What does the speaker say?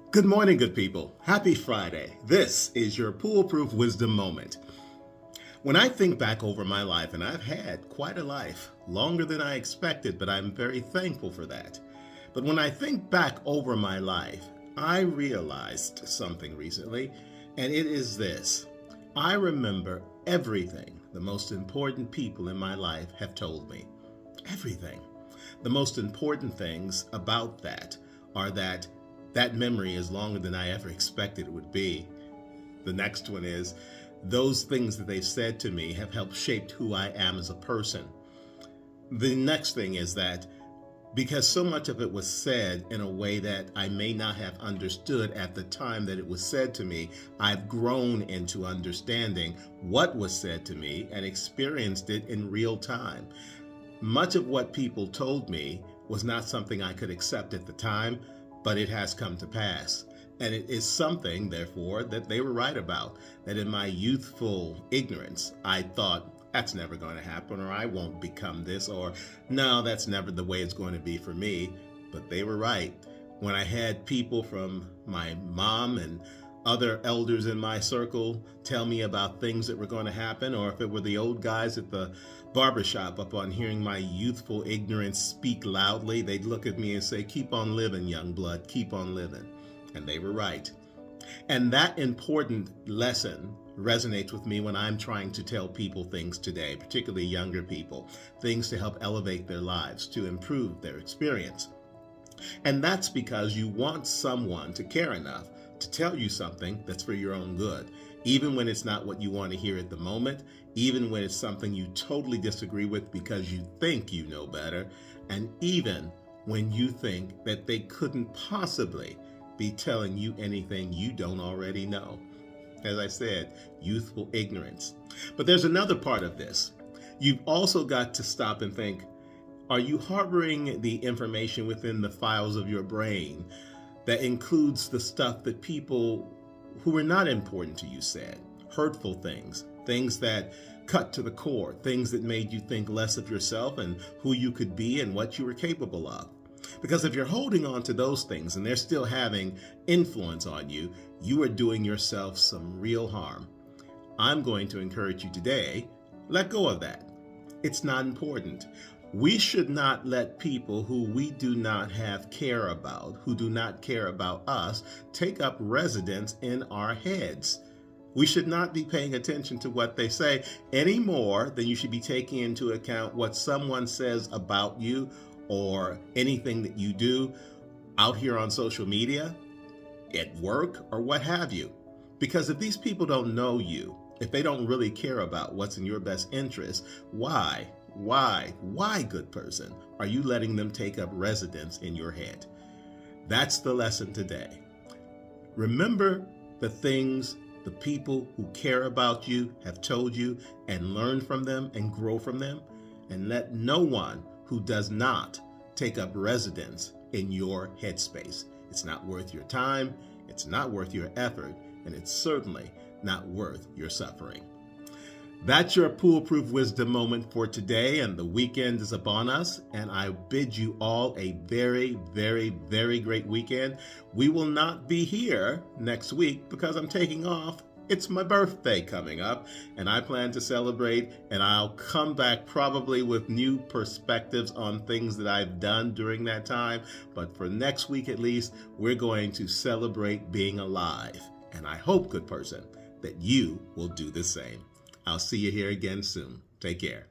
Good morning, good people. Happy Friday. This is your Poolproof Wisdom Moment. When I think back over my life, and I've had quite a life, longer than I expected, but I'm very thankful for that. But when I think back over my life, I realized something recently, and it is this. I remember everything the most important people in my life have told me. Everything. The most important things about that are that memory is longer than I ever expected it would be. The next one is those things that they've said to me have helped shape who I am as a person. The next thing is that because so much of it was said in a way that I may not have understood at the time that it was said to me, I've grown into understanding what was said to me and experienced it in real time. Much of what people told me was not something I could accept at the time, but it has come to pass. And it is something, therefore, that they were right about, that in my youthful ignorance, I thought, that's never going to happen, or I won't become this, or no, that's never the way it's going to be for me. But they were right. When I had people from my mom and other elders in my circle tell me about things that were going to happen, or if it were the old guys at the barbershop, upon hearing my youthful ignorance speak loudly, they'd look at me and say, keep on living, young blood, keep on living. And they were right. And that important lesson resonates with me when I'm trying to tell people things today, particularly younger people, things to help elevate their lives, to improve their experience. And that's because you want someone to care enough to tell you something that's for your own good, even when it's not what you want to hear at the moment, even when it's something you totally disagree with because you think you know better, and even when you think that they couldn't possibly be telling you anything you don't already know. As I said, youthful ignorance. But there's another part of this. You've also got to stop and think, are you harboring the information within the files of your brain that includes the stuff that people who were not important to you said? Hurtful things, things that cut to the core, things that made you think less of yourself and who you could be and what you were capable of. Because if you're holding on to those things and they're still having influence on you, you are doing yourself some real harm. I'm going to encourage you today, let go of that. It's not important. We should not let people who we do not have care about, who do not care about us, take up residence in our heads. We should not be paying attention to what they say any more than you should be taking into account what someone says about you or anything that you do out here on social media, at work, or what have you. Because if these people don't know you, if they don't really care about what's in your best interest, why, good person, are you letting them take up residence in your head? That's the lesson today. Remember the things the people who care about you have told you, and learn from them and grow from them, and let no one who does not take up residence in your headspace. It's not worth your time, it's not worth your effort, and it's certainly not worth your suffering. That's your Poolproof Wisdom Moment for today, and the weekend is upon us, and I bid you all a very, very, very great weekend. We will not be here next week because I'm taking off. It's my birthday coming up, and I plan to celebrate, and I'll come back probably with new perspectives on things that I've done during that time. But for next week at least, we're going to celebrate being alive. And I hope, good person, that you will do the same. I'll see you here again soon. Take care.